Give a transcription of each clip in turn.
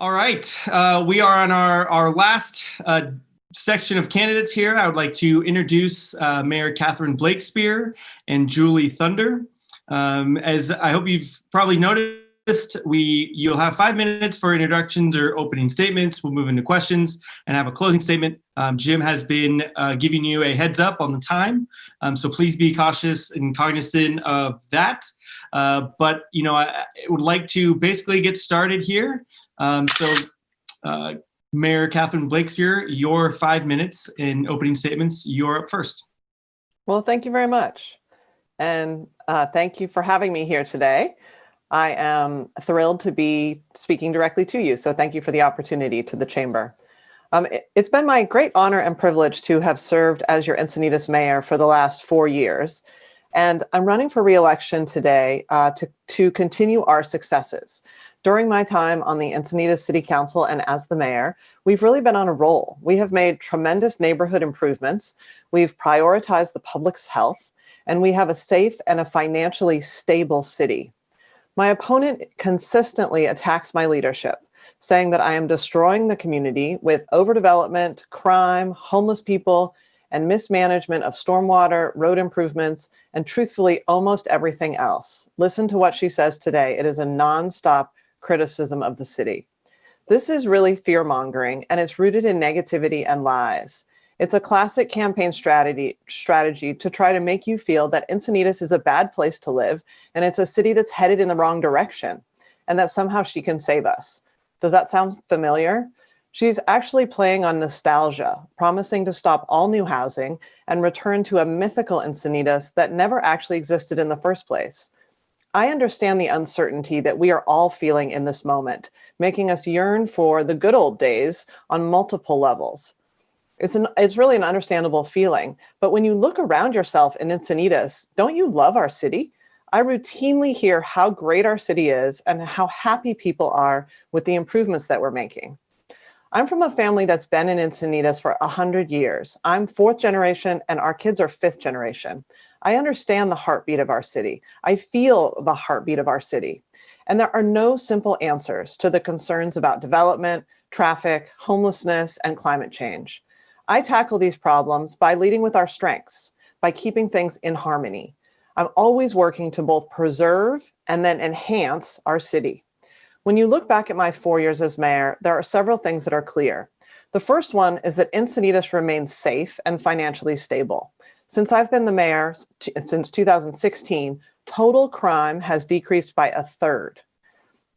All right, we are on our last section of candidates here. I would like to introduce Mayor Catherine Blakespear and Julie Thunder. As I hope you've probably noticed, you'll have 5 minutes for introductions or opening statements. We'll move into questions and have a closing statement. Jim has been giving you a heads up on the time, so please be cautious and cognizant of that. But I would like to basically get started here. Mayor Catherine Blakespear, your 5 minutes in opening statements. You're up first. Well, thank you very much. And thank you for having me here today. I am thrilled to be speaking directly to you. So thank you for the opportunity to the Chamber. It's been my great honor and privilege to have served as your Encinitas mayor for the last 4 years. And I'm running for re-election today to continue our successes. During my time on the Encinitas City Council and as the mayor, we've really been on a roll. We have made tremendous neighborhood improvements. We've prioritized the public's health, and we have a safe and a financially stable city. My opponent consistently attacks my leadership, saying that I am destroying the community with overdevelopment, crime, homeless people, and mismanagement of stormwater, road improvements, and truthfully, almost everything else. Listen to what she says today. It is a nonstop criticism of the city. This is really fear-mongering, and it's rooted in negativity and lies. It's a classic campaign strategy to try to make you feel that Encinitas is a bad place to live, and it's a city that's headed in the wrong direction, and that somehow she can save us. Does that sound familiar? She's actually playing on nostalgia, promising to stop all new housing and return to a mythical Encinitas that never actually existed in the first place. I understand the uncertainty that we are all feeling in this moment, making us yearn for the good old days on multiple levels. It's really an understandable feeling, but when you look around yourself in Encinitas, don't you love our city? I routinely hear how great our city is and how happy people are with the improvements that we're making. I'm from a family that's been in Encinitas for 100 years. I'm 4th generation and our kids are 5th generation. I understand the heartbeat of our city. I feel the heartbeat of our city. And there are no simple answers to the concerns about development, traffic, homelessness, and climate change. I tackle these problems by leading with our strengths, by keeping things in harmony. I'm always working to both preserve and then enhance our city. When you look back at my 4 years as mayor, there are several things that are clear. The first one is that Encinitas remains safe and financially stable. Since I've been the mayor since 2016, total crime has decreased by 1/3.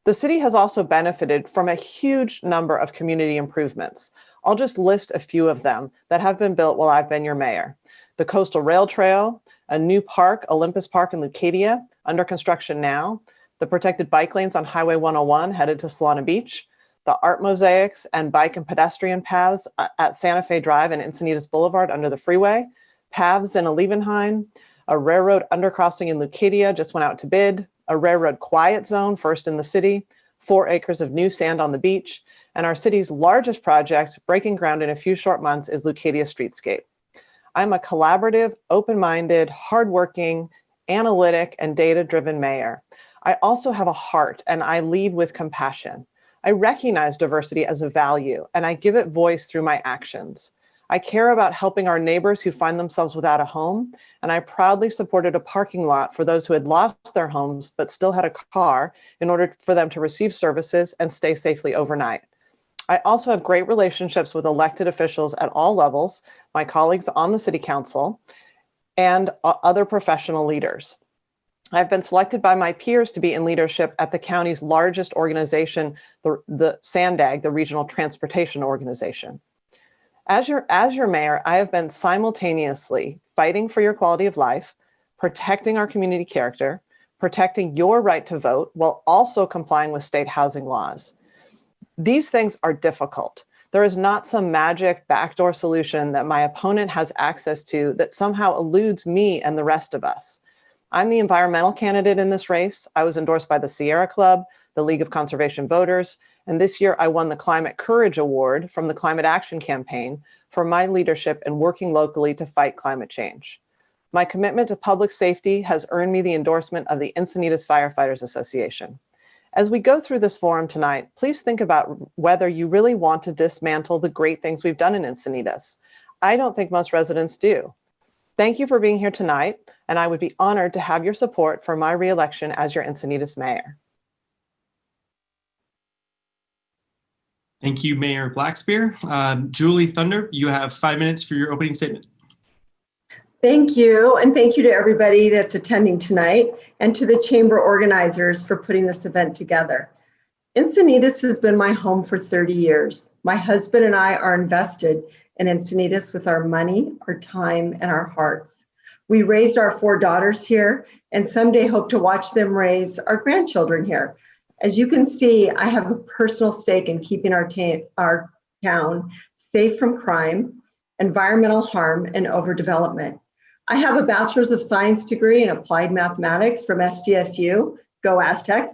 The city has also benefited from a huge number of community improvements. I'll just list a few of them that have been built while I've been your mayor. The Coastal Rail Trail, a new park, Olympus Park in Leucadia, under construction now, the protected bike lanes on Highway 101 headed to Solana Beach, the art mosaics and bike and pedestrian paths at Santa Fe Drive and Encinitas Boulevard under the freeway, paths in Alevenheim, a railroad undercrossing in Leucadia just went out to bid, a railroad quiet zone, first in the city, 4 acres of new sand on the beach, and our city's largest project, breaking ground in a few short months, is Leucadia Streetscape. I'm a collaborative, open-minded, hardworking, analytic, and data-driven mayor. I also have a heart, and I lead with compassion. I recognize diversity as a value, and I give it voice through my actions. I care about helping our neighbors who find themselves without a home, and I proudly supported a parking lot for those who had lost their homes but still had a car in order for them to receive services and stay safely overnight. I also have great relationships with elected officials at all levels, my colleagues on the City Council, and other professional leaders. I've been selected by my peers to be in leadership at the county's largest organization, the SANDAG, the Regional Transportation Organization. As your mayor, I have been simultaneously fighting for your quality of life, protecting our community character, protecting your right to vote, while also complying with state housing laws. These things are difficult. There is not some magic backdoor solution that my opponent has access to that somehow eludes me and the rest of us. I'm the environmental candidate in this race. I was endorsed by the Sierra Club, the League of Conservation Voters, and this year I won the Climate Courage Award from the Climate Action Campaign for my leadership in working locally to fight climate change. My commitment to public safety has earned me the endorsement of the Encinitas Firefighters Association. As we go through this forum tonight, please think about whether you really want to dismantle the great things we've done in Encinitas. I don't think most residents do. Thank you for being here tonight, and I would be honored to have your support for my re-election as your Encinitas mayor. Thank you, Mayor Blackspear. Julie Thunder, you have 5 minutes for your opening statement. Thank you, and thank you to everybody that's attending tonight and to the chamber organizers for putting this event together. Encinitas has been my home for 30 years. My husband and I are invested in Encinitas with our money, our time, and our hearts. We raised our 4 daughters here and someday hope to watch them raise our grandchildren here. As you can see, I have a personal stake in keeping our town safe from crime, environmental harm, and overdevelopment. I have a Bachelor's of Science degree in Applied Mathematics from SDSU, go Aztecs.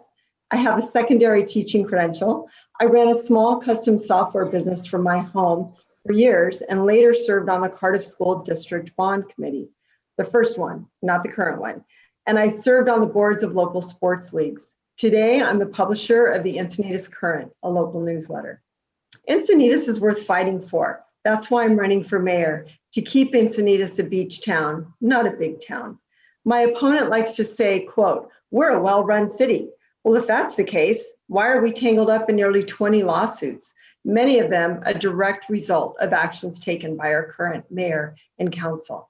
I have a secondary teaching credential. I ran a small custom software business from my home for years and later served on the Cardiff School District Bond Committee, the first one, not the current one. And I served on the boards of local sports leagues. Today, I'm the publisher of the Encinitas Current, a local newsletter. Encinitas is worth fighting for. That's why I'm running for mayor, to keep Encinitas a beach town, not a big town. My opponent likes to say, quote, "We're a well-run city." Well, if that's the case, why are we tangled up in nearly 20 lawsuits? Many of them a direct result of actions taken by our current mayor and council.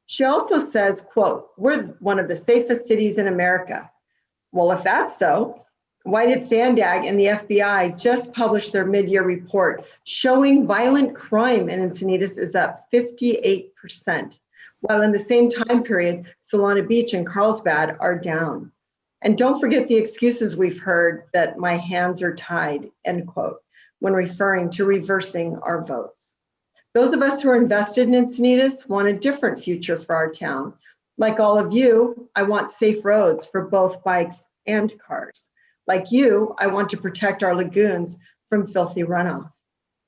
She also says, quote, "We're one of the safest cities in America." Well, if that's so, why did Sandag and the FBI just publish their mid-year report showing violent crime in Encinitas is up 58%, while in the same time period, Solana Beach and Carlsbad are down? And don't forget the excuses we've heard that my hands are tied, end quote, when referring to reversing our votes. Those of us who are invested in Encinitas want a different future for our town. Like all of you, I want safe roads for both bikes and cars. Like you, I want to protect our lagoons from filthy runoff.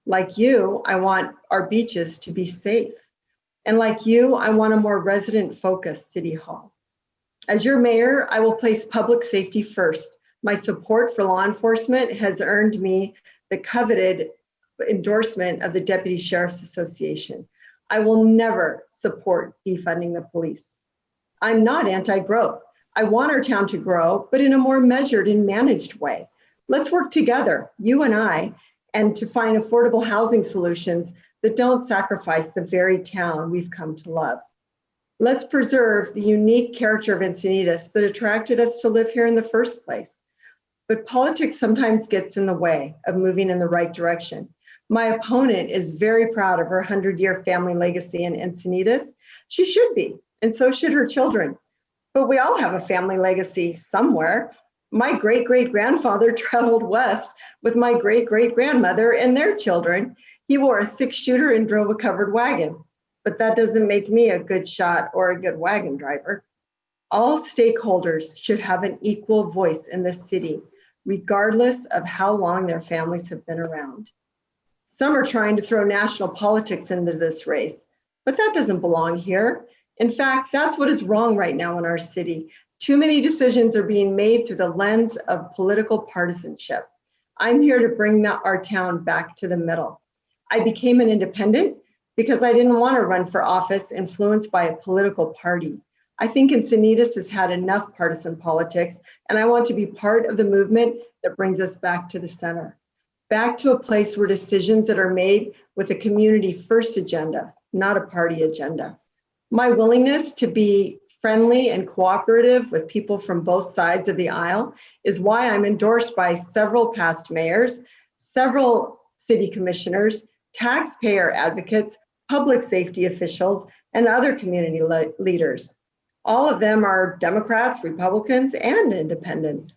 Like you, I want our beaches to be safe. And like you, I want a more resident-focused city hall. As your mayor, I will place public safety first. My support for law enforcement has earned me the coveted endorsement of the Deputy Sheriff's Association. I will never support defunding the police. I'm not anti-growth. I want our town to grow, but in a more measured and managed way. Let's work together, you and I, and to find affordable housing solutions that don't sacrifice the very town we've come to love. Let's preserve the unique character of Encinitas that attracted us to live here in the first place. But politics sometimes gets in the way of moving in the right direction. My opponent is very proud of her 100-year family legacy in Encinitas. She should be, and so should her children. But we all have a family legacy somewhere. My great-great-grandfather traveled west with my great-great-grandmother and their children. He wore a 6-shooter and drove a covered wagon. But that doesn't make me a good shot or a good wagon driver. All stakeholders should have an equal voice in this city, regardless of how long their families have been around. Some are trying to throw national politics into this race, but that doesn't belong here. In fact, that's what is wrong right now in our city. Too many decisions are being made through the lens of political partisanship. I'm here to bring our town back to the middle. I became an independent because I didn't want to run for office influenced by a political party. I think Encinitas has had enough partisan politics, and I want to be part of the movement that brings us back to the center, back to a place where decisions that are made with a community first agenda, not a party agenda. My willingness to be friendly and cooperative with people from both sides of the aisle is why I'm endorsed by several past mayors, several city commissioners, taxpayer advocates, public safety officials, and other community leaders. All of them are Democrats, Republicans, and independents.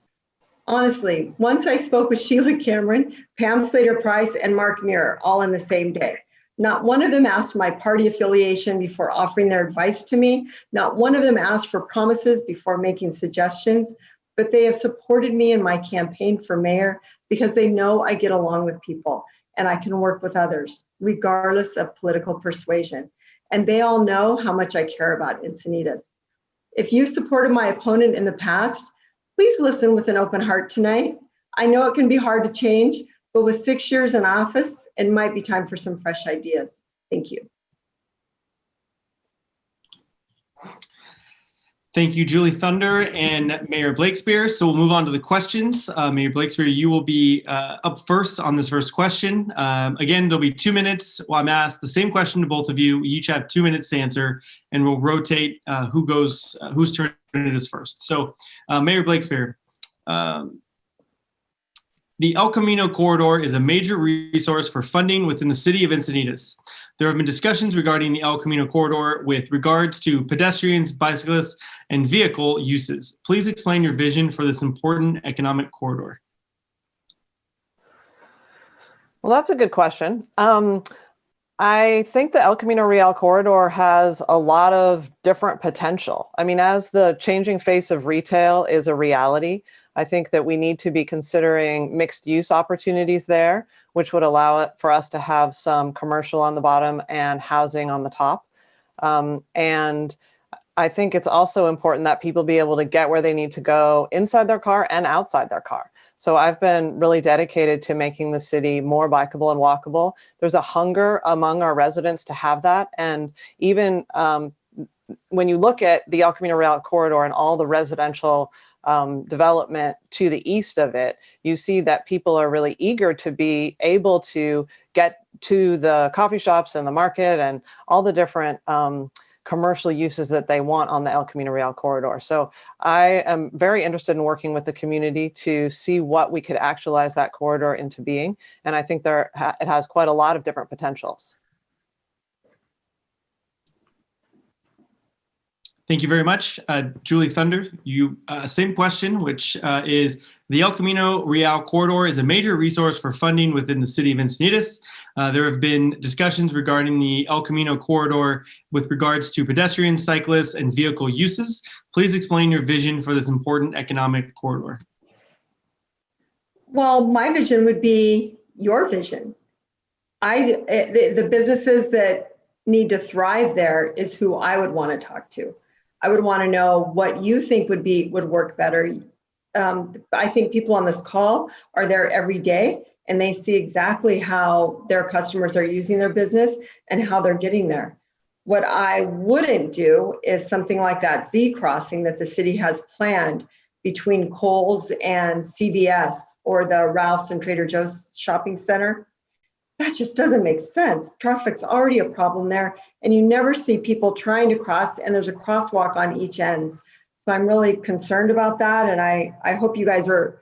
Honestly, once I spoke with Sheila Cameron, Pam Slater-Price, and Mark Muir all in the same day. Not one of them asked my party affiliation before offering their advice to me. Not one of them asked for promises before making suggestions, but they have supported me in my campaign for mayor because they know I get along with people and I can work with others, regardless of political persuasion. And they all know how much I care about Encinitas. If you supported my opponent in the past, please listen with an open heart tonight. I know it can be hard to change, but with 6 years in office, it might be time for some fresh ideas. Thank you. Thank you, Julie Thunder and Mayor Blakespear. So we'll move on to the questions. Mayor Blakespear, you will be up first on this first question. Again, there'll be 2 minutes while I'm asked the same question to both of you. We each have 2 minutes to answer, and we'll rotate whose turn it is first. So Mayor Blakespear, the El Camino corridor is a major resource for funding within the city of Encinitas. There have been discussions regarding the El Camino corridor with regards to pedestrians, bicyclists, and vehicle uses. Please explain your vision for this important economic corridor. Well, that's a good question. I think the El Camino Real corridor has a lot of different potential. I mean, as the changing face of retail is a reality, I think that we need to be considering mixed use opportunities there, which would allow it for us to have some commercial on the bottom and housing on the top. And I think it's also important that people be able to get where they need to go inside their car and outside their car. So I've been really dedicated to making the city more bikeable and walkable. There's a hunger among our residents to have that. And even when you look at the El Camino Real corridor and all the residential development to the east of it, you see that people are really eager to be able to get to the coffee shops and the market and all the different commercial uses that they want on the El Camino Real corridor. So I am very interested in working with the community to see what we could actualize that corridor into being. And I think it has quite a lot of different potentials. Thank you very much. Julie Thunder, you same question, which is the El Camino Real corridor is a major resource for funding within the city of Encinitas. There have been discussions regarding the El Camino corridor with regards to pedestrians, cyclists, and vehicle uses. Please explain your vision for this important economic corridor. Well, my vision would be your vision. The businesses that need to thrive there is who I would want to talk to. I would want to know what you think would work better. I think people on this call are there every day and they see exactly how their customers are using their business and how they're getting there. What I wouldn't do is something like that Z crossing that the city has planned between Kohl's and CVS or the Ralph's and Trader Joe's shopping center. That just doesn't make sense. Traffic's already a problem there, and you never see people trying to cross, and there's a crosswalk on each end. So I'm really concerned about that, and I hope you guys are,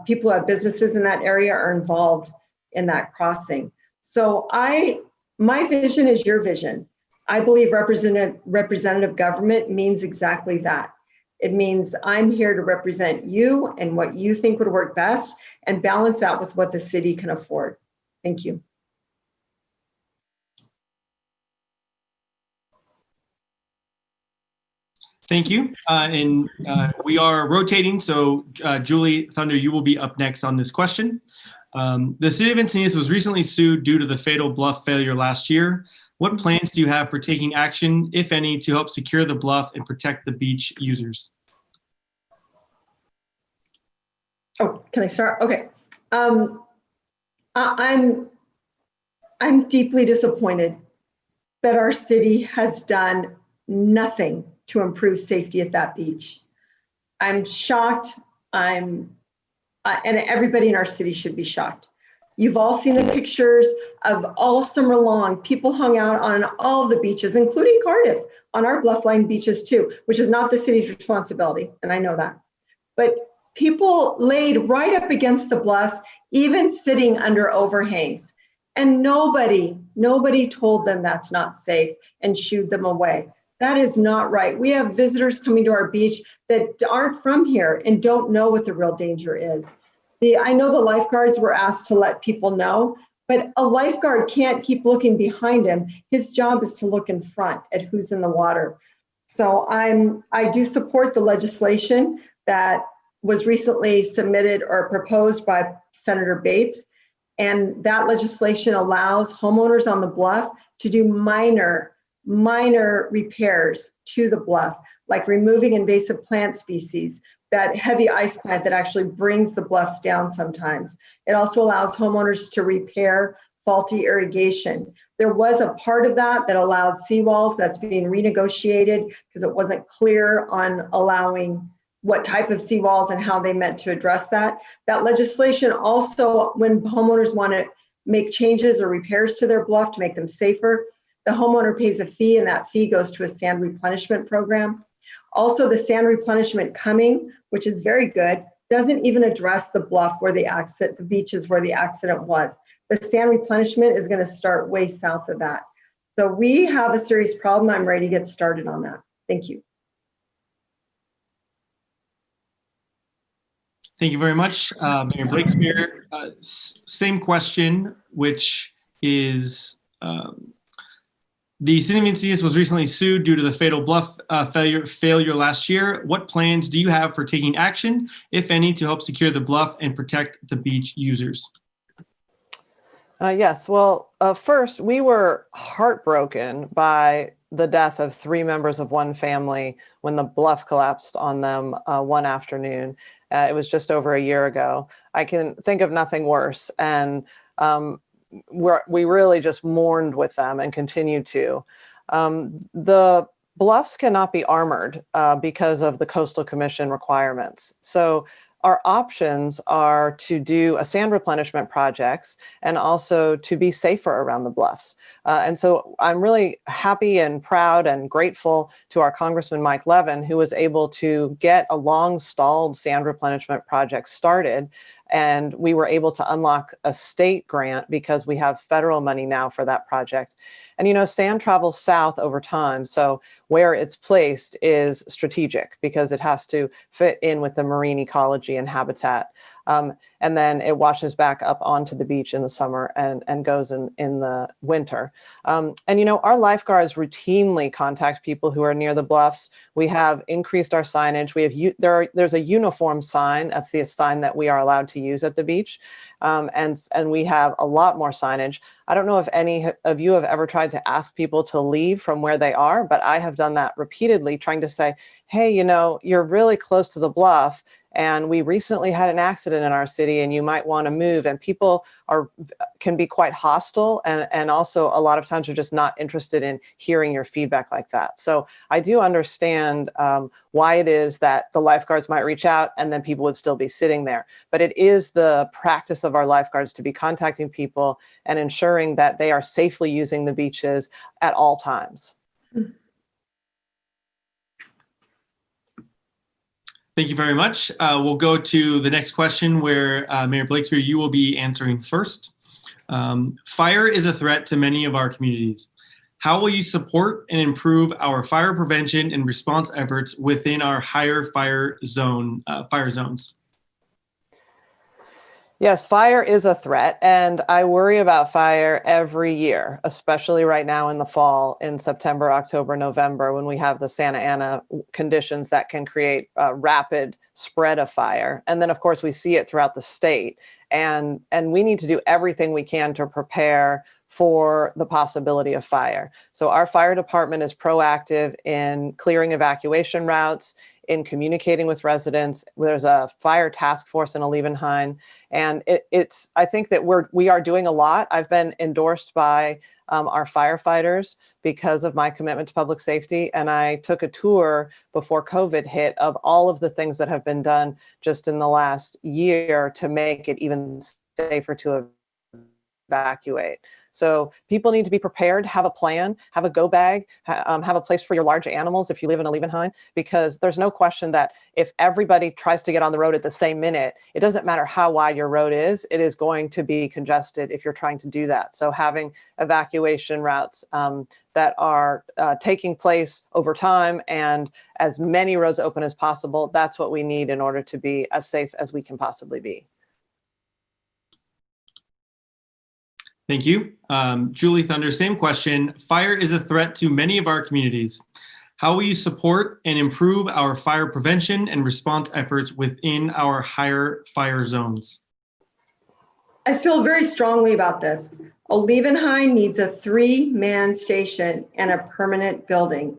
people who have businesses in that area are involved in that crossing. So my vision is your vision. I believe representative government means exactly that. It means I'm here to represent you and what you think would work best and balance out with what the city can afford. Thank you. Thank you. We are rotating, so Julie Thunder, you will be up next on this question. The city of Encinis was recently sued due to the fatal Bluff failure last year. What plans do you have for taking action, if any, to help secure the Bluff and protect the beach users? Oh, can I start? Okay. I'm deeply disappointed that our city has done nothing to improve safety at that beach. I'm shocked. And everybody in our city should be shocked. You've all seen the pictures of all summer long, people hung out on all the beaches, including Cardiff, on our Bluff Line beaches too, which is not the city's responsibility, and I know that. But people laid right up against the bluffs, even sitting under overhangs. And nobody told them that's not safe and shooed them away. That is not right. We have visitors coming to our beach that aren't from here and don't know what the real danger is. I know the lifeguards were asked to let people know, but a lifeguard can't keep looking behind him. His job is to look in front at who's in the water. So I do support the legislation that was recently submitted or proposed by Senator Bates. And that legislation allows homeowners on the bluff to do minor repairs to the bluff, like removing invasive plant species, that heavy ice plant that actually brings the bluffs down sometimes. It also allows homeowners to repair faulty irrigation. There was a part of that that allowed seawalls that's being renegotiated because it wasn't clear on allowing what type of seawalls and how they meant to address that. That legislation also, when homeowners want to make changes or repairs to their bluff to make them safer, the homeowner pays a fee, and that fee goes to a sand replenishment program. Also, the sand replenishment coming, which is very good, doesn't even address the bluff where the beaches where the accident was. The sand replenishment is going to start way south of that. So we have a serious problem. I'm ready to get started on that. Thank you. Thank you very much, Mayor Blakespear. Same question, which is the city of Encinis was recently sued due to the fatal bluff failure last year. What plans do you have for taking action, if any, to help secure the bluff and protect the beach users? Yes, well, first, we were heartbroken by the death of 3 members of one family when the bluff collapsed on them one afternoon. It was just over a year ago. I can think of nothing worse. And we really just mourned with them and continue to. The bluffs cannot be armored because of the Coastal Commission requirements. So our options are to do a sand replenishment projects and also to be safer around the bluffs. And so I'm really happy and proud and grateful to our Congressman Mike Levin, who was able to get a long stalled sand replenishment project started. And we were able to unlock a state grant because we have federal money now for that project. And, you know, sand travels south over time. So where it's placed is strategic because it has to fit in with the marine ecology and habitat. And then it washes back up onto the beach in the summer and goes in the winter. And, you know, our lifeguards routinely contact people who are near the bluffs. We have increased our signage. We have there's a uniform sign. That's the sign that we are allowed to use at the beach. And we have a lot more signage. I don't know if any of you have ever tried to ask people to leave from where they are, but I have done that repeatedly, trying to say, hey, you know, you're really close to the bluff, and we recently had an accident in our city and you might want to move. And people can be quite hostile and also a lot of times are just not interested in hearing your feedback like that. So I do understand why it is that the lifeguards might reach out and then people would still be sitting there. But it is the practice of our lifeguards to be contacting people and ensuring that they are safely using the beaches at all times. Thank you very much. We'll go to the next question where Mayor Blakespear, you will be answering first. Fire is a threat to many of our communities. How will you support and improve our fire prevention and response efforts within our higher fire zones? Yes, fire is a threat, and I worry about fire every year, especially right now in the fall, in September, October, November, when we have the Santa Ana conditions that can create a rapid spread of fire. And then, of course, we see it throughout the state, and we need to do everything we can to prepare for the possibility of fire. So our fire department is proactive in clearing evacuation routes, in communicating with residents. There's a fire task force in Alevenheim, and I think that we are doing a lot. I've been endorsed by our firefighters because of my commitment to public safety, and I took a tour before COVID hit of all of the things that have been done just in the last year to make it even safer to evacuate. So people need to be prepared, have a plan, have a go bag, have a place for your large animals if you live in Alevenheim, because there's no question that if everybody tries to get on the road at the same minute, it doesn't matter how wide your road is, it is going to be congested if you're trying to do that. So having evacuation routes that are taking place over time and as many roads open as possible, that's what we need in order to be as safe as we can possibly be. Thank you. Julie Thunder, same question. Fire is a threat to many of our communities. How will you support and improve our fire prevention and response efforts within our higher fire zones? I feel very strongly about this. Alevenheim needs a 3-man station and a permanent building.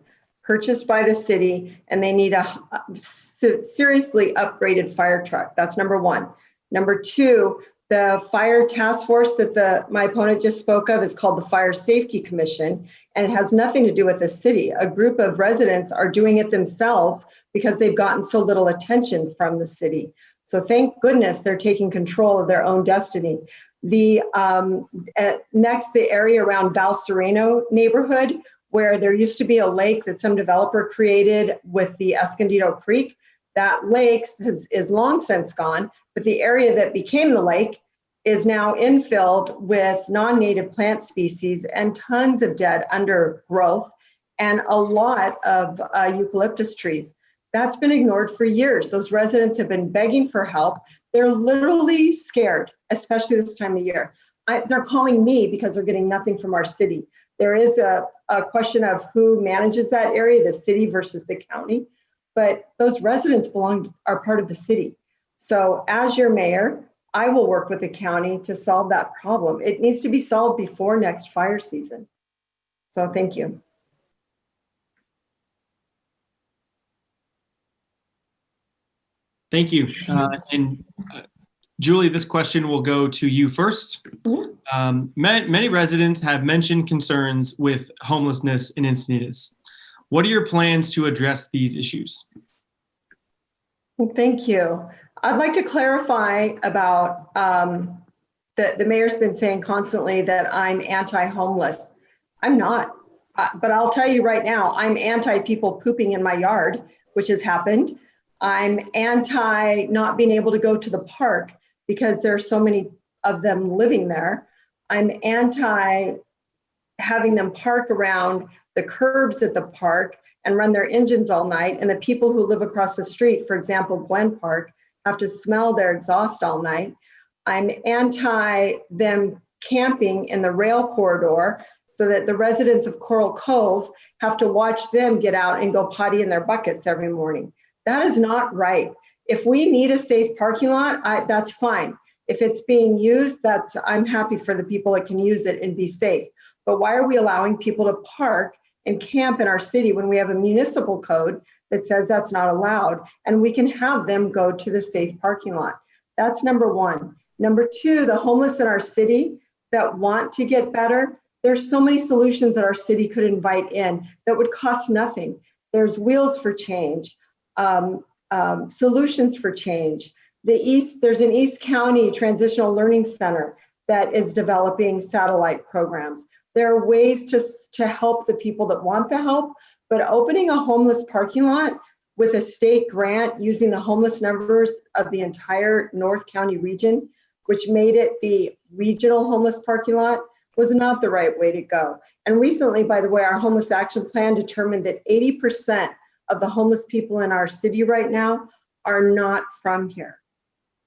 purchased by the city, and they need a seriously upgraded fire truck. That's number one. Number two, the fire task force that my opponent just spoke of is called the Fire Safety Commission, and it has nothing to do with the city. A group of residents are doing it themselves because they've gotten so little attention from the city. So thank goodness they're taking control of their own destiny. The next, the area around Val Sereno neighborhood, where there used to be a lake that some developer created with the Escondido Creek. That lake is long since gone, but the area that became the lake is now infilled with non-native plant species and tons of dead undergrowth and a lot of eucalyptus trees. That's been ignored for years. Those residents have been begging for help. They're literally scared, especially this time of year. They're calling me because they're getting nothing from our city. There is a question of who manages that area, the city versus the county, but those residents are part of the city. So as your mayor, I will work with the county to solve that problem. It needs to be solved before next fire season. So thank you. Thank you. Julie, this question will go to you first. Many residents have mentioned concerns with homelessness in Encinitas. What are your plans to address these issues? Well, thank you. I'd like to clarify about the mayor's been saying constantly that I'm anti-homeless. I'm not, but I'll tell you right now, I'm anti people pooping in my yard, which has happened. I'm anti not being able to go to the park because there are so many of them living there. I'm anti having them park around the curbs at the park and run their engines all night. And the people who live across the street, for example, Glen Park, have to smell their exhaust all night. I'm anti them camping in the rail corridor so that the residents of Coral Cove have to watch them get out and go potty in their buckets every morning. That is not right. If we need a safe parking lot, that's fine. If it's being used, I'm happy for the people that can use it and be safe. But why are we allowing people to park and camp in our city when we have a municipal code that says that's not allowed, and we can have them go to the safe parking lot? That's number one. Number two, the homeless in our city that want to get better, there's so many solutions that our city could invite in that would cost nothing. There's Wheels for Change, Solutions for Change. There's an East County Transitional Learning Center that is developing satellite programs. There are ways to help the people that want the help, but opening a homeless parking lot with a state grant using the homeless numbers of the entire North County region, which made it the regional homeless parking lot, was not the right way to go. And recently, by the way, our homeless action plan determined that 80% of the homeless people in our city right now are not from here.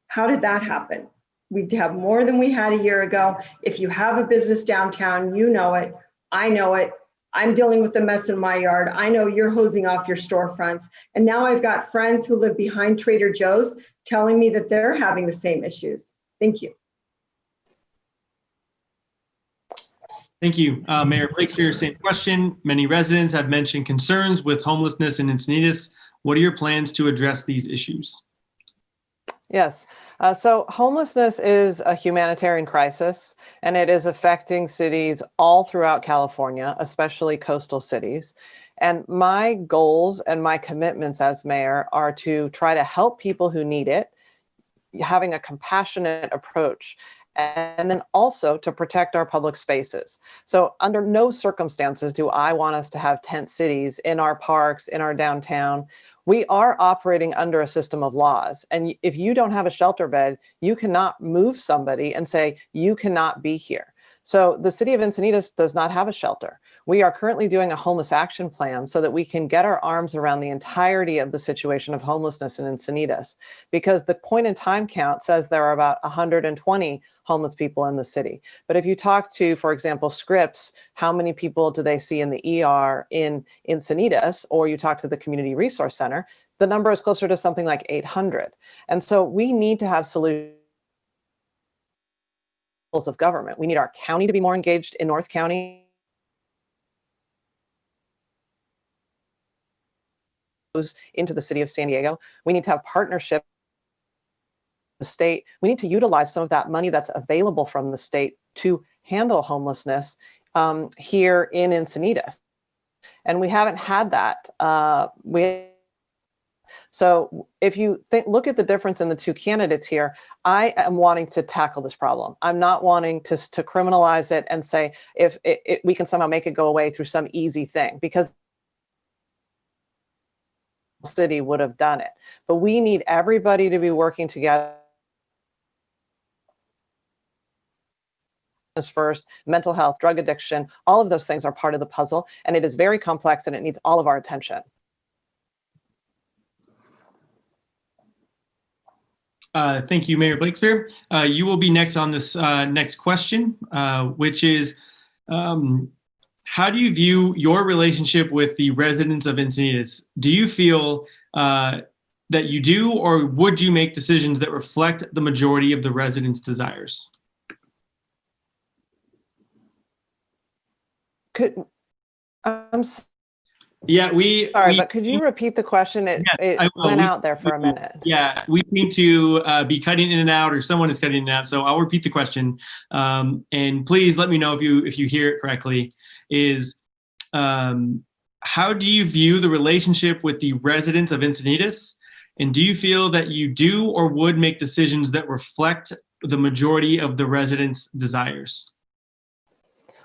How did that happen? We have more than we had a year ago. If you have a business downtown, you know it. I know it. I'm dealing with the mess in my yard. I know you're hosing off your storefronts. And now I've got friends who live behind Trader Joe's telling me that they're having the same issues. Thank you. Thank you. Mayor Blakespear, same question. Many residents have mentioned concerns with homelessness in Encinitas. What are your plans to address these issues? Yes. So homelessness is a humanitarian crisis, and it is affecting cities all throughout California, especially coastal cities. And my goals and my commitments as mayor are to try to help people who need it, having a compassionate approach, and then also to protect our public spaces. So under no circumstances do I want us to have tent cities in our parks, in our downtown. We are operating under a system of laws. And if you don't have a shelter bed, you cannot move somebody and say, you cannot be here. So the city of Encinitas does not have a shelter. We are currently doing a homeless action plan so that we can get our arms around the entirety of the situation of homelessness in Encinitas, because the point in time count says there are about 120 homeless people in the city. But if you talk to, for example, Scripps, how many people do they see in the ER in Encinitas, or you talk to the Community Resource Center, the number is closer to something like 800. And so we need to have solutions of government. We need our county to be more engaged in North County. into the city of San Diego. We need to have partnership with the state. We need to utilize some of that money that's available from the state to handle homelessness here in Encinitas. And we haven't had that. So if you look at the difference in the two candidates here, I am wanting to tackle this problem. I'm not wanting to criminalize it and say if we can somehow make it go away through some easy thing, because the city would have done it. But we need everybody to be working together. First, mental health, drug addiction, all of those things are part of the puzzle, and it is very complex and it needs all of our attention. Thank you, Mayor Blakespear. You will be next on this next question, which is, how do you view your relationship with the residents of Encinitas? Do you feel that you do, or would you make decisions that reflect the majority of the residents' desires? But could you repeat the question? It went out there for a minute. Yeah, we seem to be cutting in and out, or someone is cutting in and out. So I'll repeat the question, and please let me know if you hear it correctly. Is how do you view the relationship with the residents of Encinitas, and do you feel that you do or would make decisions that reflect the majority of the residents' desires?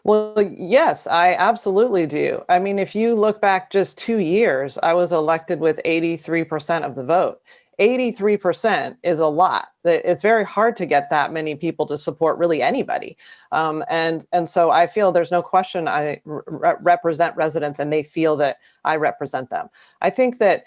Well, yes, I absolutely do. I mean, if you look back just 2 years, I was elected with 83% of the vote. 83% is a lot. It's very hard to get that many people to support really anybody. And so I feel there's no question I represent residents and they feel that I represent them. I think that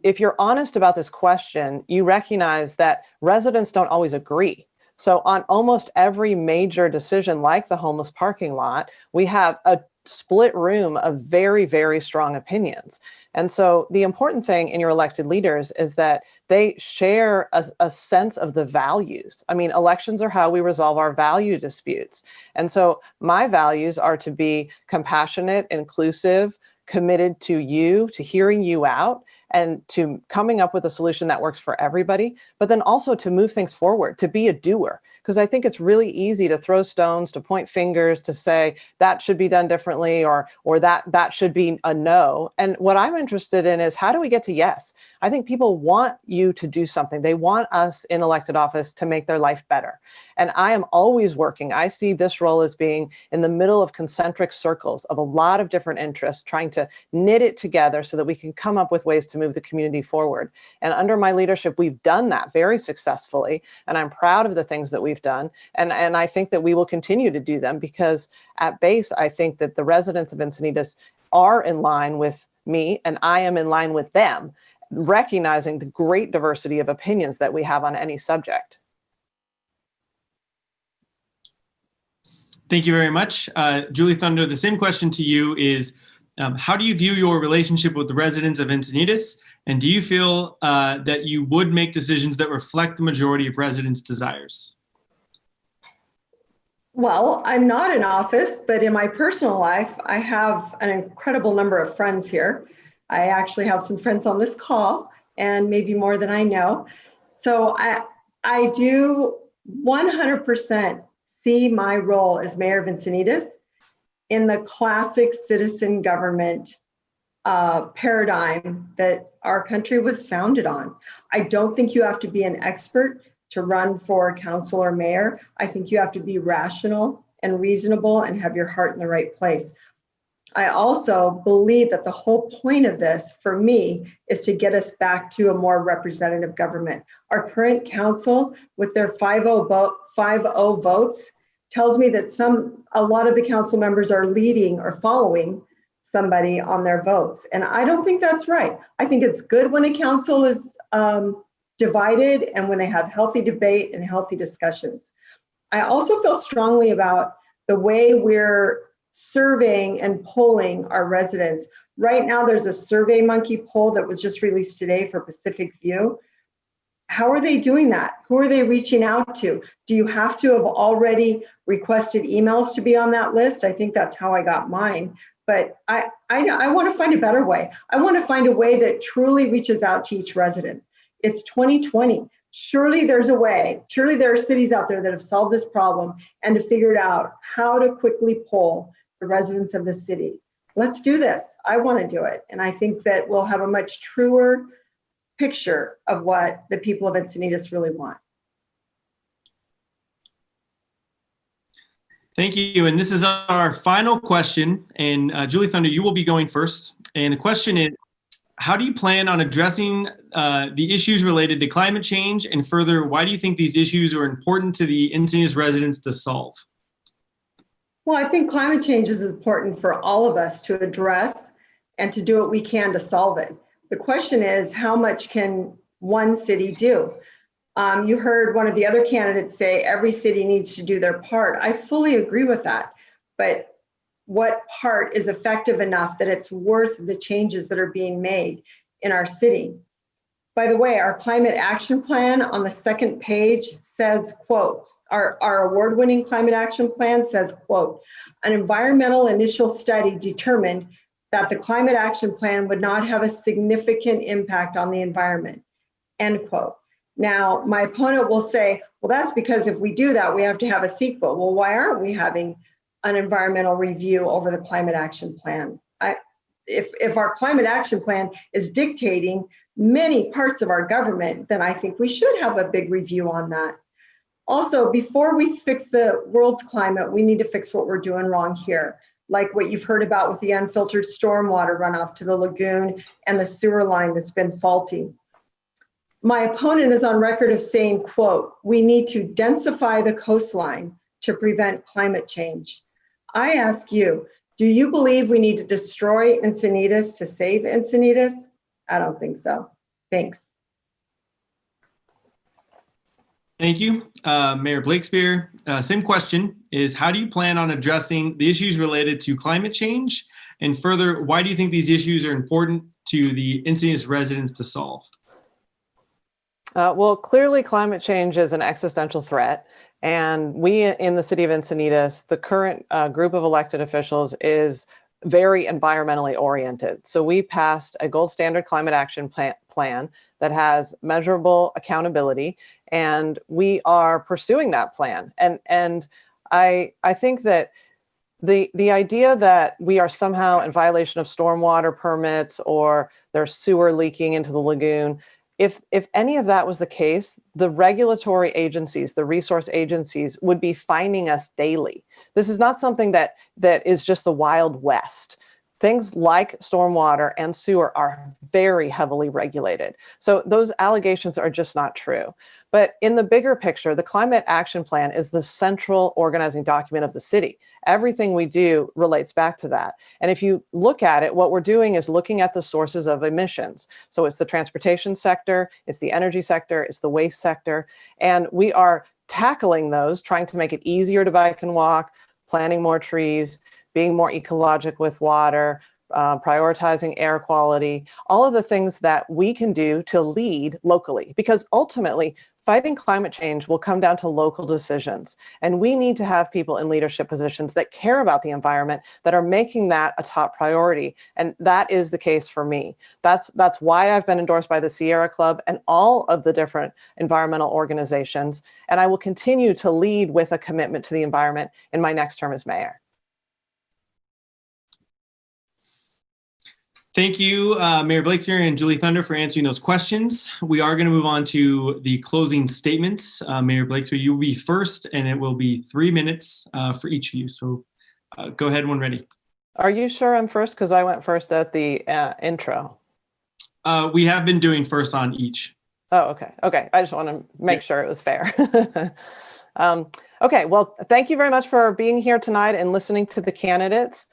if you're honest about this question, you recognize that residents don't always agree. So on almost every major decision, like the homeless parking lot, we have a split room of very, very strong opinions. And so the important thing in your elected leaders is that they share a sense of the values. I mean, elections are how we resolve our value disputes. And so my values are to be compassionate, inclusive, committed to you, to hearing you out, and to coming up with a solution that works for everybody, but then also to move things forward, to be a doer. Because I think it's really easy to throw stones, to point fingers, to say that should be done differently, or that should be a no. And what I'm interested in is, how do we get to yes? I think people want you to do something. They want us in elected office to make their life better. And I am always working. I see this role as being in the middle of concentric circles of a lot of different interests, trying to knit it together so that we can come up with ways to move the community forward. And under my leadership, we've done that very successfully. And I'm proud of the things that we've done. And I think that we will continue to do them, because at base, I think that the residents of Encinitas are in line with me and I am in line with them, recognizing the great diversity of opinions that we have on any subject. Thank you very much. Julie Thunder, the same question to you is, how do you view your relationship with the residents of Encinitas? And do you feel that you would make decisions that reflect the majority of residents' desires? Well, I'm not in office, but in my personal life, I have an incredible number of friends here. I actually have some friends on this call, and maybe more than I know. So I do 100% see my role as mayor of Encinitas in the classic citizen government paradigm that our country was founded on. I don't think you have to be an expert to run for council or mayor. I think you have to be rational and reasonable and have your heart in the right place. I also believe that the whole point of this, for me, is to get us back to a more representative government. Our current council, with their 5-0 votes, tells me that a lot of the council members are leading or following somebody on their votes. And I don't think that's right. I think it's good when a council is divided and when they have healthy debate and healthy discussions. I also feel strongly about the way we're surveying and polling our residents. Right now, there's a SurveyMonkey poll that was just released today for Pacific View. How are they doing that? Who are they reaching out to? Do you have to have already requested emails to be on that list? I think that's how I got mine. but I want to find a better way. I want to find a way that truly reaches out to each resident. It's 2020. Surely there's a way. Surely there are cities out there that have solved this problem and have figured out how to quickly poll the residents of the city. Let's do this. I want to do it. And I think that we'll have a much truer picture of what the people of Encinitas really want. Thank you. And this is our final question. And Julie Thunder, you will be going first. And the question is, how do you plan on addressing the issues related to climate change? And further, why do you think these issues are important to the Encinitas residents to solve? Well, I think climate change is important for all of us to address and to do what we can to solve it. The question is, how much can one city do? You heard one of the other candidates say every city needs to do their part. I fully agree with that. But what part is effective enough that it's worth the changes that are being made in our city? By the way, our climate action plan on the second page says, quote, our award-winning climate action plan says, quote, an environmental initial study determined that the climate action plan would not have a significant impact on the environment, end quote. Now, my opponent will say, well, that's because if we do that, we have to have a sequel. Well, why aren't we having an environmental review over the climate action plan? If our climate action plan is dictating many parts of our government, then I think we should have a big review on that. Also, before we fix the world's climate, we need to fix what we're doing wrong here, like what you've heard about with the unfiltered stormwater runoff to the lagoon and the sewer line that's been faulty. My opponent is on record of saying, quote, we need to densify the coastline to prevent climate change. I ask you, do you believe we need to destroy Encinitas to save Encinitas? I don't think so. Thanks. Thank you. Mayor Blakespear, same question is, how do you plan on addressing the issues related to climate change? And further, why do you think these issues are important to the Encinitas residents to solve? Well, clearly climate change is an existential threat. And we in the city of Encinitas, the current group of elected officials is very environmentally oriented. So we passed a gold standard climate action plan that has measurable accountability, and we are pursuing that plan. And I think that the idea that we are somehow in violation of stormwater permits or there's sewer leaking into the lagoon, if any of that was the case, the regulatory agencies, the resource agencies would be fining us daily. This is not something that is just the Wild West. Things like stormwater and sewer are very heavily regulated. So those allegations are just not true. But in the bigger picture, the climate action plan is the central organizing document of the city. Everything we do relates back to that. And if you look at it, what we're doing is looking at the sources of emissions. So it's the transportation sector, it's the energy sector, it's the waste sector. And we are tackling those, trying to make it easier to bike and walk, planting more trees, being more ecologic with water, prioritizing air quality, all of the things that we can do to lead locally. Because ultimately, fighting climate change will come down to local decisions. And we need to have people in leadership positions that care about the environment, that are making that a top priority. And that is the case for me. That's why I've been endorsed by the Sierra Club and all of the different environmental organizations. And I will continue to lead with a commitment to the environment in my next term as mayor. Thank you, Mayor Blakespear and Julie Thunder, for answering those questions. We are going to move on to the closing statements. Mayor Blakespear, you will be first, and it will be 3 minutes for each of you. So go ahead when ready. Are you sure I'm first? Because I went first at the intro. We have been doing first on each. Oh, okay. Okay. I just want to make sure it was fair. Okay. Well, thank you very much for being here tonight and listening to the candidates.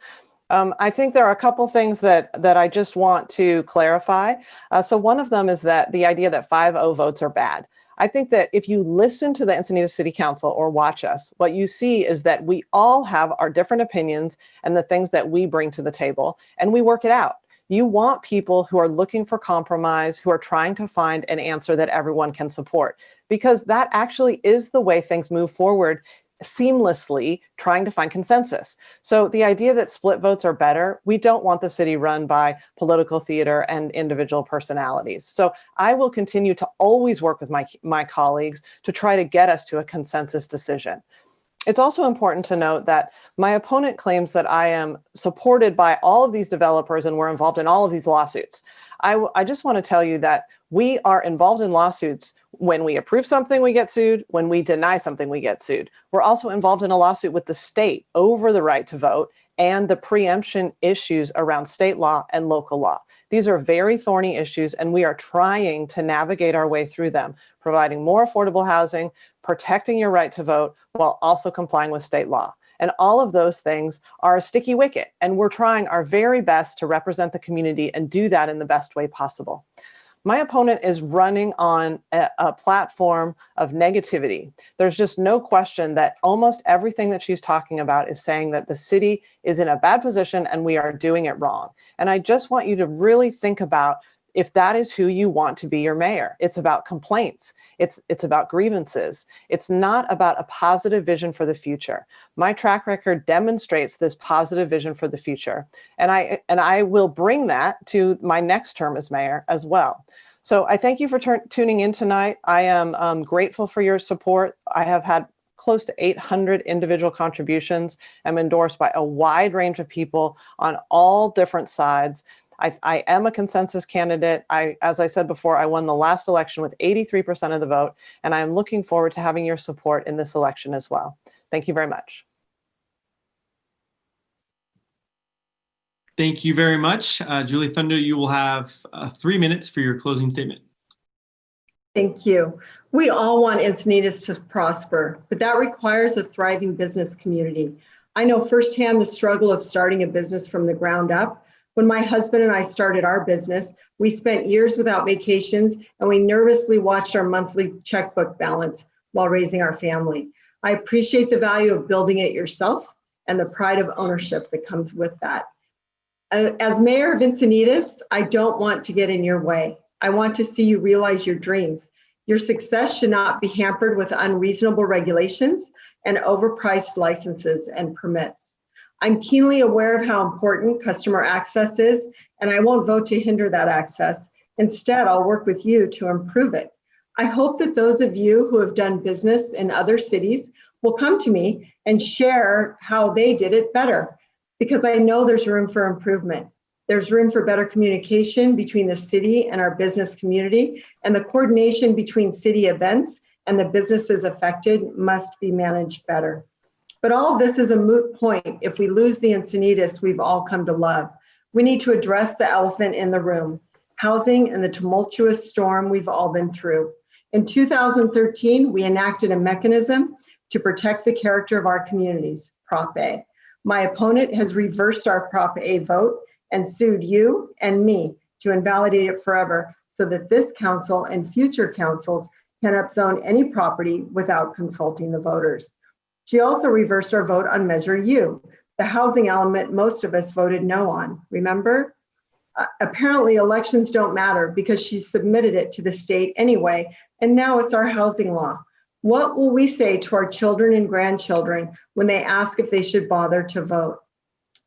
I think there are a couple things that I just want to clarify. So one of them is that the idea that 5-0 votes are bad. I think that if you listen to the Encinitas City Council or watch us, what you see is that we all have our different opinions and the things that we bring to the table, and we work it out. You want people who are looking for compromise, who are trying to find an answer that everyone can support, because that actually is the way things move forward seamlessly trying to find consensus. So the idea that split votes are better, we don't want the city run by political theater and individual personalities. So I will continue to always work with my colleagues to try to get us to a consensus decision. It's also important to note that my opponent claims that I am supported by all of these developers and we're involved in all of these lawsuits. I just want to tell you that we are involved in lawsuits. When we approve something, we get sued. When we deny something, we get sued. We're also involved in a lawsuit with the state over the right to vote and the preemption issues around state law and local law. These are very thorny issues, and we are trying to navigate our way through them, providing more affordable housing, protecting your right to vote, while also complying with state law. And all of those things are a sticky wicket, and we're trying our very best to represent the community and do that in the best way possible. My opponent is running on a platform of negativity. There's just no question that almost everything that she's talking about is saying that the city is in a bad position and we are doing it wrong. And I just want you to really think about if that is who you want to be your mayor. It's about complaints. It's about grievances. It's not about a positive vision for the future. My track record demonstrates this positive vision for the future. And I will bring that to my next term as mayor as well. So I thank you for tuning in tonight. I am grateful for your support. I have had close to 800 individual contributions. I'm endorsed by a wide range of people on all different sides. I am a consensus candidate. As I said before, I won the last election with 83% of the vote, and I'm looking forward to having your support in this election as well. Thank you very much. Thank you very much. Julie Thunder, you will have 3 minutes for your closing statement. Thank you. We all want Encinitas to prosper, but that requires a thriving business community. I know firsthand the struggle of starting a business from the ground up. When my husband and I started our business, we spent years without vacations, and we nervously watched our monthly checkbook balance while raising our family. I appreciate the value of building it yourself and the pride of ownership that comes with that. As mayor of Encinitas, I don't want to get in your way. I want to see you realize your dreams. Your success should not be hampered with unreasonable regulations and overpriced licenses and permits. I'm keenly aware of how important customer access is, and I won't vote to hinder that access. Instead, I'll work with you to improve it. I hope that those of you who have done business in other cities will come to me and share how they did it better, because I know there's room for improvement. There's room for better communication between the city and our business community, and the coordination between city events and the businesses affected must be managed better. But all of this is a moot point if we lose the Encinitas we've all come to love. We need to address the elephant in the room, housing and the tumultuous storm we've all been through. In 2013, we enacted a mechanism to protect the character of our communities, Prop A. My opponent has reversed our Prop A vote and sued you and me to invalidate it forever so that this council and future councils can upzone any property without consulting the voters. She also reversed our vote on Measure U, the housing element most of us voted no on, remember? Apparently elections don't matter because she submitted it to the state anyway, and now it's our housing law. What will we say to our children and grandchildren when they ask if they should bother to vote?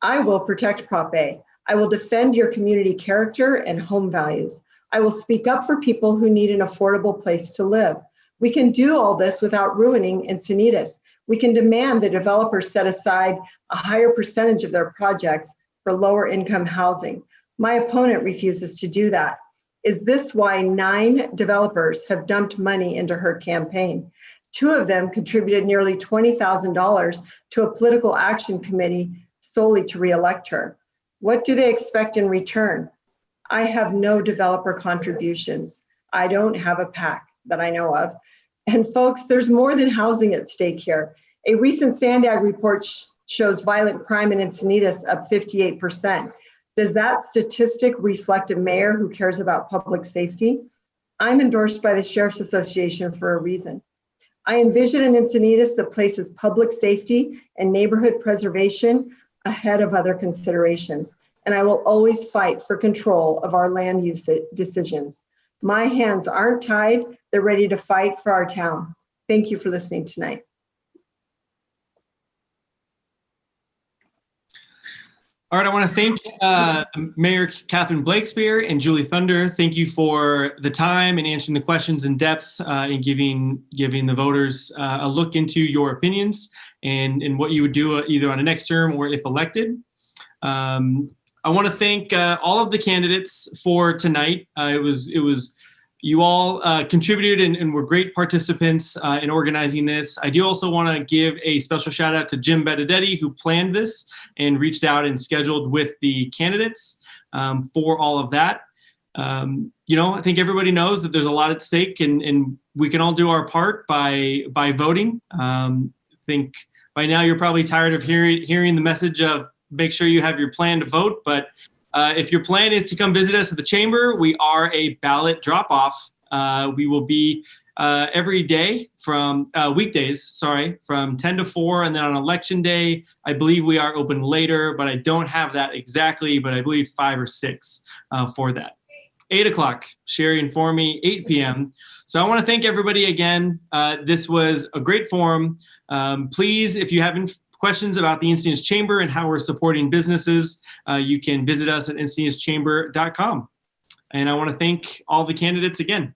I will protect Prop A. I will defend your community character and home values. I will speak up for people who need an affordable place to live. We can do all this without ruining Encinitas. We can demand the developers set aside a higher percentage of their projects for lower income housing. My opponent refuses to do that. Is this why 9 developers have dumped money into her campaign? 2 of them contributed nearly $20,000 to a political action committee solely to re-elect her. What do they expect in return? I have no developer contributions. I don't have a PAC that I know of. And folks, there's more than housing at stake here. A recent Sandag report shows violent crime in Encinitas up 58%. Does that statistic reflect a mayor who cares about public safety? I'm endorsed by the Sheriff's Association for a reason. I envision an Encinitas that places public safety and neighborhood preservation ahead of other considerations, and I will always fight for control of our land use decisions. My hands aren't tied, they're ready to fight for our town. Thank you for listening tonight. All right, I want to thank Mayor Catherine Blakespear and Julie Thunder. Thank you for the time and answering the questions in depth and giving the voters a look into your opinions and what you would do either on a next term or if elected. I want to thank all of the candidates for tonight. It was you all contributed and were great participants in organizing this. I do also want to give a special shout out to Jim Benedetti, who planned this and reached out and scheduled with the candidates for all of that. I think everybody knows that there's a lot at stake, and we can all do our part by voting. I think by now you're probably tired of hearing the message of make sure you have your plan to vote, but if your plan is to come visit us at the chamber, we are a ballot drop-off. We will be every day from weekdays, from 10 to 4. And then on election day, I believe we are open later, but I don't have that exactly, but I believe 5 or 6 for that. 8 o'clock, Sherry informed me, 8 p.m. So I want to thank everybody again. This was a great forum. Please, if you haven't questions about the Encinis Chamber and how we're supporting businesses, you can visit us at encinischamber.com. And I want to thank all the candidates again.